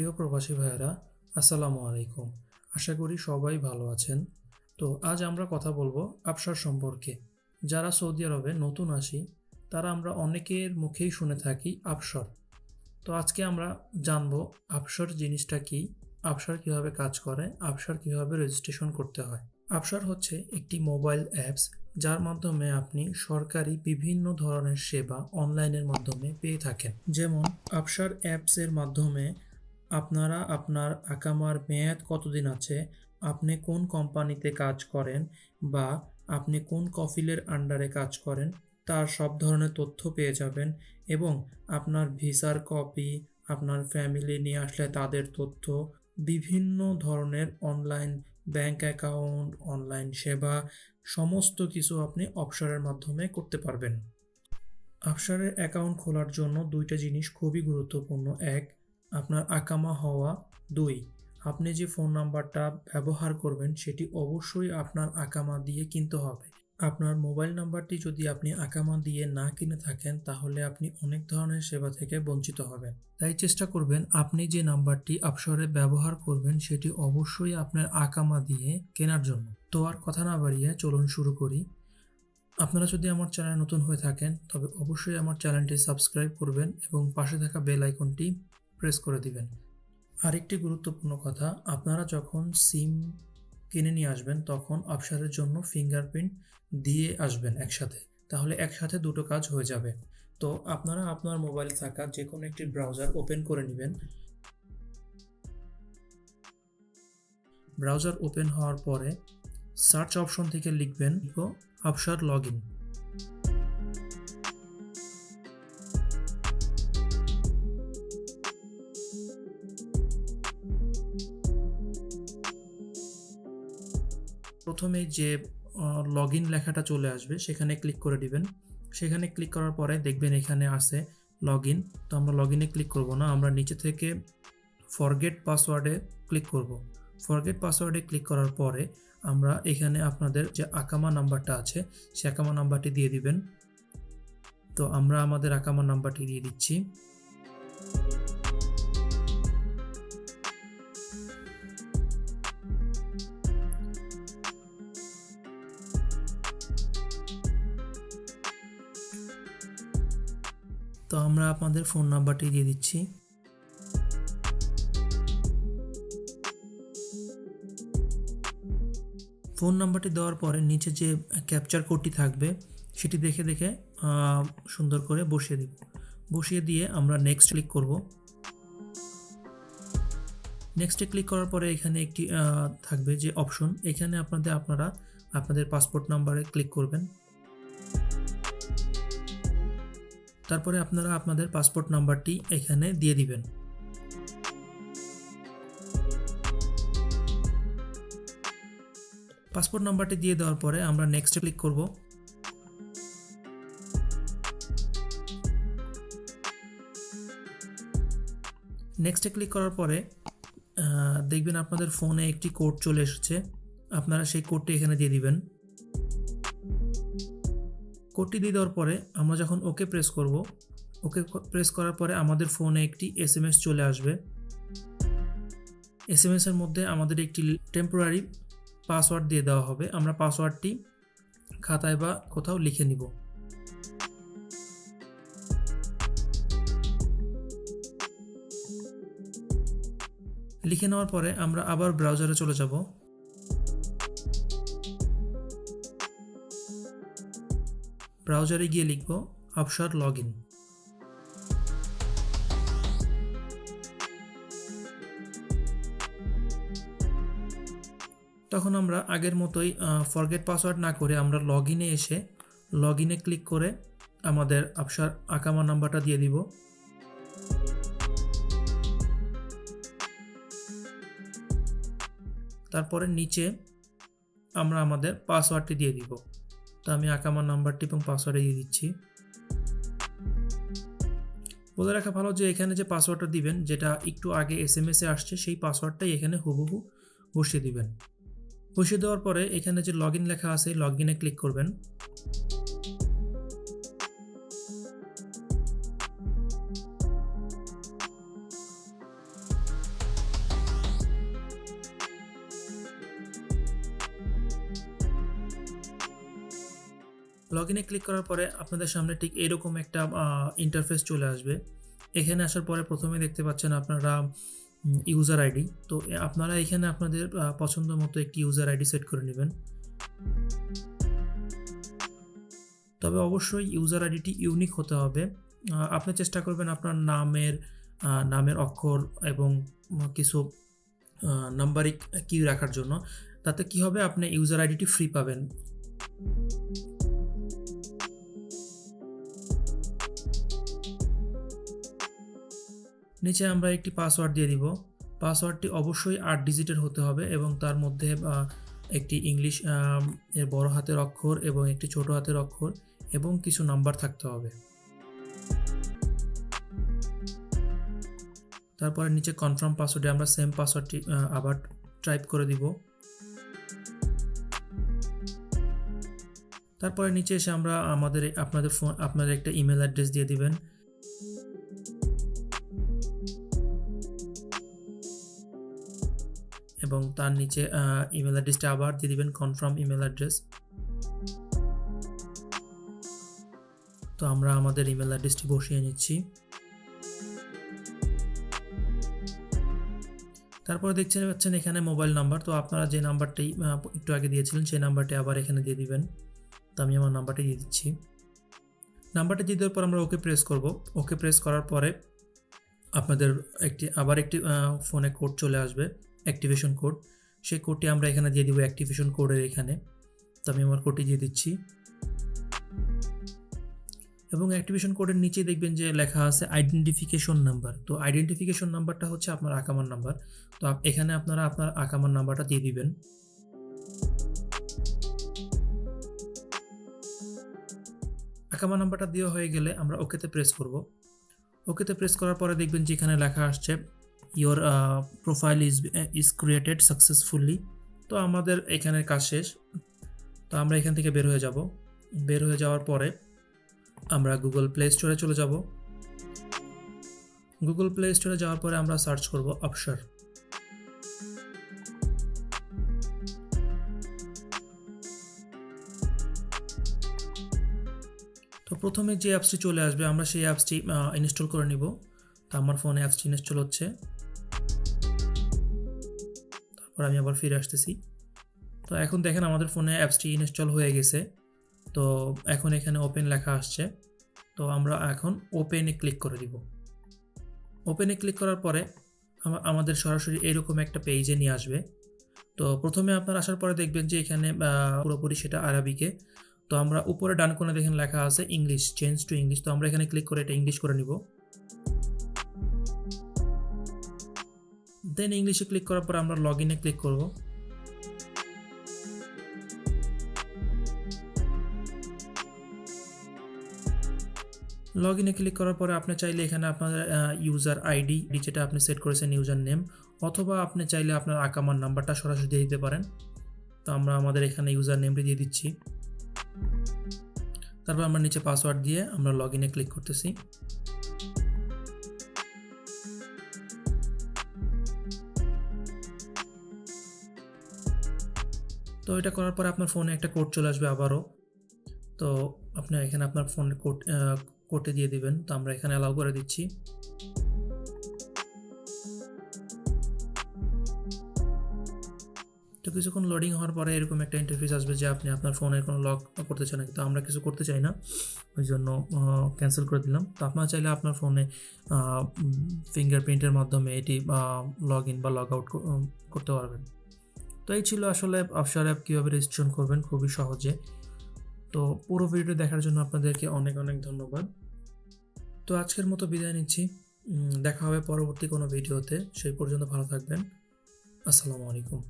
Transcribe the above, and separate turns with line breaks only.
প্রিয় প্রবাসী ভাইয়েরা, আসসালামু আলাইকুম। আশা করি সবাই ভালো আছেন। তো আজ আমরা কথা বলবো আবশার সম্পর্কে। যারা সৌদি আরবে নতুন আসি তারা আমরা অনেকের মুখেই শুনে থাকি আবশর। তো আজকে আমরা জানবো আবশর জিনিসটা কি, আবশর কিভাবে কাজ করে, আবশর কিভাবে রেজিস্ট্রেশন করতে হয়। আবশর হচ্ছে একটি মোবাইল অ্যাপস যার মাধ্যমে আপনি সরকারি বিভিন্ন ধরনের সেবা অনলাইনের মাধ্যমে পেয়ে থাকেন। যেমন আবশর অ্যাপসের মাধ্যমে আপনারা আপনার আকামার মেয়াদ কতদিন আছে, আপনি কোন কোম্পানিতে কাজ করেন বা আপনি কোন কফিলের আন্ডারে কাজ করেন তার সব ধরনের তথ্য পেয়ে যাবেন এবং আপনার ভিসার কপি, আপনার ফ্যামিলি নিয়ে আসলে তাদের তথ্য, বিভিন্ন ধরনের অনলাইন ব্যাংক অ্যাকাউন্ট, অনলাইন সেবা সমস্ত কিছু আপনি আবশরের মাধ্যমে করতে পারবেন। আবশরের অ্যাকাউন্ট খোলার জন্য দুইটা জিনিস খুবই গুরুত্বপূর্ণ। এক, আপনার আকামা হওয়া। দুই, আপনি যে ফোন নাম্বারটা ব্যবহার করবেন সেটি অবশ্যই আপনার আকামা দিয়ে কিনতে হবে। আপনার মোবাইল নাম্বারটি যদি আপনি আকামা দিয়ে না কিনে থাকেন তাহলে আপনি অনেক ধরনের সেবা থেকে বঞ্চিত হবেন। তাই চেষ্টা করবেন আপনি যে নাম্বারটি আবশরে ব্যবহার করবেন সেটি অবশ্যই আপনার আকামা দিয়ে কেনার জন্য। তো আর কথা না বাড়িয়ে চলুন শুরু করি। আপনারা যদি আমার চ্যানেল নতুন হয়ে থাকেন তবে অবশ্যই আমার চ্যানেলটি সাবস্ক্রাইব করবেন এবং পাশে থাকা বেল আইকনটি প্রেস করে দিবেন। আরেকটি গুরুত্বপূর্ণ কথা, আপনারা যখন সিম কিনে নিয়ে আসবেন তখন আবশরের জন্য ফিঙ্গারপ্রিন্ট দিয়ে আসবেন একসাথে, তাহলে একসাথে দুটো কাজ হয়ে যাবে। তো আপনারা আপনার মোবাইলে থাকা যে কোনো একটি ব্রাউজার ওপেন করে নেবেন। ব্রাউজার ওপেন হওয়ার পরে সার্চ অপশন থেকে লিখবেন আবশর লগ ইন। প্রথমে যে লগ ইন লেখাটা চলে আসবে সেখানে ক্লিক করে দিবেন। সেখানে ক্লিক করার পরে দেখবেন এখানে আছে লগ ইন। তো আমরা লগ ইনে ক্লিক করব না, আমরা নিচে থেকে ফরগেট পাসওয়ার্ডে ক্লিক করব। ফরগেট পাসওয়ার্ডে ক্লিক করার পরে আমরা এখানে আপনাদের যে আকামা নাম্বারটা আছে সে আকামা নাম্বারটি দিয়ে দিবেন। তো আমরা আমাদের আকামা নাম্বারটি দিয়ে দিচ্ছি। তো আমরা আপনাদের ফোন নাম্বারটি দিয়ে দিচ্ছি। ফোন নাম্বারটি দেওয়ার পরে নিচে যে ক্যাপচার কোডটি থাকবে সেটি দেখে দেখে সুন্দর করে বসিয়ে দিব। বসিয়ে দিয়ে আমরা নেক্সট ক্লিক করব। নেক্সটে ক্লিক করার পরে এখানে একটি থাকবে যে অপশন, এখানে আপনারা আপনাদের পাসপোর্ট নাম্বারে ক্লিক করবেন। তারপরে আপনারা আপনাদের পাসপোর্ট নাম্বারটি এখানে দিয়ে দিবেন। পাসপোর্ট নাম্বারটি দিয়ে দেওয়ার পরে আমরা নেক্সটে ক্লিক করব। নেক্সটে ক্লিক করার পরে দেখবেন আপনাদের ফোনে একটি কোড চলে এসেছে, আপনারা সেই কোডটি এখানে দিয়ে দিবেন। কোডটি দিয়ে দেওয়ার পরে আমরা যখন ওকে প্রেস করব, ওকে প্রেস করার পরে আমাদের ফোনে একটি SMS চলে আসবে। SMS এর মধ্যে আমাদের একটি টেম্পোরারি পাসওয়ার্ড দিয়ে দেওয়া হবে। আমরা পাসওয়ার্ডটি খাতায় বা কোথাও লিখে নিব। লিখে নেওয়ার পরে আমরা আবার ব্রাউজারে চলে যাব। ব্রাউজারে গিয়ে লিখব আবশর লগ ইন। তখন আমরা আগের মতোই ফরগেট পাসওয়ার্ড না করে আমরা লগ ইনে এসে লগ ইনে ক্লিক করে আমাদের আবশর আকামা নাম্বারটা দিয়ে দিব। তারপরে নিচে আমরা আমাদের পাসওয়ার্ডটি দিয়ে দিব। তো আমি আকামা নাম্বারটি এবং পাসওয়ার্ডে দিয়ে দিচ্ছি। বলে রাখা ভালো যে এখানে যে পাসওয়ার্ডটা দিবেন যেটা একটু আগে SMS এ আসছে সেই পাসওয়ার্ডটাই এখানে হুবহু বসিয়ে দিবেন। বসিয়ে দেওয়ার পরে এখানে যে লগ ইন লেখা আছে লগ ইনে ক্লিক করবেন। লগ ইনে ক্লিক করার পরে আপনাদের সামনে ঠিক এরকম একটা ইন্টারফেস চলে আসবে। এখানে আসার পরে প্রথমে দেখতে পাচ্ছেন আপনারা ইউজার আইডি। তো আপনারা এখানে আপনাদের পছন্দ মতো একটি ইউজার আইডি সেট করে নেবেন। তবে অবশ্যই ইউজার আইডিটি ইউনিক হতে হবে। আপনি চেষ্টা করবেন আপনার নামের অক্ষর এবং কিছু নাম্বারিক কি রাখার জন্য। তাতে কি হবে, আপনি ইউজার আইডিটি ফ্রি পাবেন। নিচে আমরা একটি পাসওয়ার্ড দিয়ে দিব। পাসওয়ার্ডটি অবশ্যই 8 ডিজিটের হতে হবে এবং তার মধ্যে একটি ইংলিশ এর বড় হাতের অক্ষর এবং একটি ছোট হাতের অক্ষর এবং কিছু নাম্বার থাকতে হবে। তারপরে নিচে কনফার্ম পাসওয়ার্ডে আমরা সেম পাসওয়ার্ডটি আবার টাইপ করে দিব। তারপরে নিচে এসে আমরা আপনাদের একটা ইমেল অ্যাড্রেস দিয়ে দিবেন। এবং তার নিচে ইমেল অ্যাড্রেসটা আবার দিয়ে দিবেন, কনফার্ম ইমেল অ্যাড্রেস। তো আমরা আমাদের ইমেল অ্যাড্রেসটি বসিয়ে নিচ্ছি। তারপরে দেখতে পাচ্ছেন এখানে মোবাইল নাম্বার। তো আপনারা যে নাম্বারটি একটু আগে দিয়েছিলেন সেই নাম্বারটি আবার এখানে দিয়ে দিবেন। তো আমি আমার নাম্বারটি দিয়ে দিচ্ছি। নাম্বারটি দিয়ে দেওয়ার পর আমরা ওকে প্রেস করব। ওকে প্রেস করার পরে আপনাদের আবার একটি ফোনে কোড চলে আসবে, অ্যাক্টিভেশন কোড। সেই কোডটি আমরা এখানে দিয়ে দিব অ্যাক্টিভেশন কোডের এখানে। তো আমি আমার কোডটি দিয়ে দিচ্ছি এবং অ্যাক্টিভেশন কোডের নিচে দেখবেন যে লেখা আছে আইডেন্টিফিকেশন নাম্বার। তো আইডেন্টিফিকেশন নাম্বারটা হচ্ছে আপনার আকামার নাম্বার। তো এখানে আপনারা আপনার আকামার নাম্বারটা দিয়ে দিবেন। আকামার নাম্বারটা দেওয়া হয়ে গেলে আমরা ওকেতে প্রেস করব। ওকেতে প্রেস করার পরে দেখবেন যে এখানে লেখা আসছে your profile is created successfully. তো আমাদের এখানের কাজ শেষ। তো আমরা এখান থেকে বের হয়ে যাব। বের হয়ে যাওয়ার পরে আমরা গুগল প্লে স্টোরে চলে যাব। গুগল প্লে স্টোরে যাওয়ার পরে আমরা সার্চ করব আবশার। তো প্রথমে যে অ্যাপসটি চলে আসবে আমরা সেই অ্যাপসটি ইনস্টল করে নিব। তো আমার ফোনে অ্যাপসটি ইনস্টল হচ্ছে। তারপর আমি আবার ফিরে আসতেছি। তো এখন দেখেন আমাদের ফোনে অ্যাপসটি ইনস্টল হয়ে গেছে। তো এখন এখানে ওপেন লেখা আসছে। তো আমরা এখন ওপেনে ক্লিক করে দিব। ওপেনে ক্লিক করার পরে আমাদের সরাসরি এরকম একটা পেজে নিয়ে আসবে। তো প্রথমে আপনার আসার পরে দেখবেন যে এখানে পুরোপুরি সেটা আরবিকে। তো আমরা উপরে ডান কোণে দেখেন লেখা আছে ইংলিশ, চেঞ্জ টু ইংলিশ। তো আমরা এখানে ক্লিক করে এটা ইংলিশ করে নিব। দেন ইংলিশে ক্লিক করার পর আমরা লগ ইনে ক্লিক করব। লগ ইনে ক্লিক করার পরে আপনি চাইলে এখানে আপনার ইউজার আইডি যেটা আপনি সেট করেছেন, ইউজার নেম, অথবা আপনি চাইলে আপনার আকামার নাম্বারটা সরাসরি দিয়ে দিতে পারেন। তো আমরা আমাদের এখানে ইউজার নেমটি দিয়ে দিচ্ছি। তারপর আমরা নিচে পাসওয়ার্ড দিয়ে আমরা লগ ইনে ক্লিক করতেছি। তো এটা করার পরে আপনার ফোনে একটা কোড চলে আসবে আবারও। তো আপনি এখানে আপনার ফোনের কোডটি দিয়ে দিবেন। তো আমরা এখানে অ্যালাউ করে দিচ্ছি। তো কিছুক্ষণ লোডিং হওয়ার পরে এরকম একটা ইন্টারফেস আসবে যে আপনি আপনার ফোনের কোনো লক করতে চান না। তো আমরা কিছু করতে চাই না, ওই জন্য ক্যান্সেল করে দিলাম। তো আপনারা চাইলে আপনার ফোনে ফিঙ্গারপ্রিন্টের মাধ্যমে এটি লগ ইন বা লগ আউট করতে পারবেন। তো এই ছিল আসলে আবশার অ্যাপ কীভাবে রেজিস্ট্রেশন করবেন খুবই সহজে। তো পুরো ভিডিও দেখার জন্য আপনাদেরকে অনেক অনেক ধন্যবাদ। তো আজকের মতো বিদায় নিচ্ছি। দেখা হবে পরবর্তী কোনো ভিডিওতে। সেই পর্যন্ত ভালো থাকবেন। আসসালামু আলাইকুম।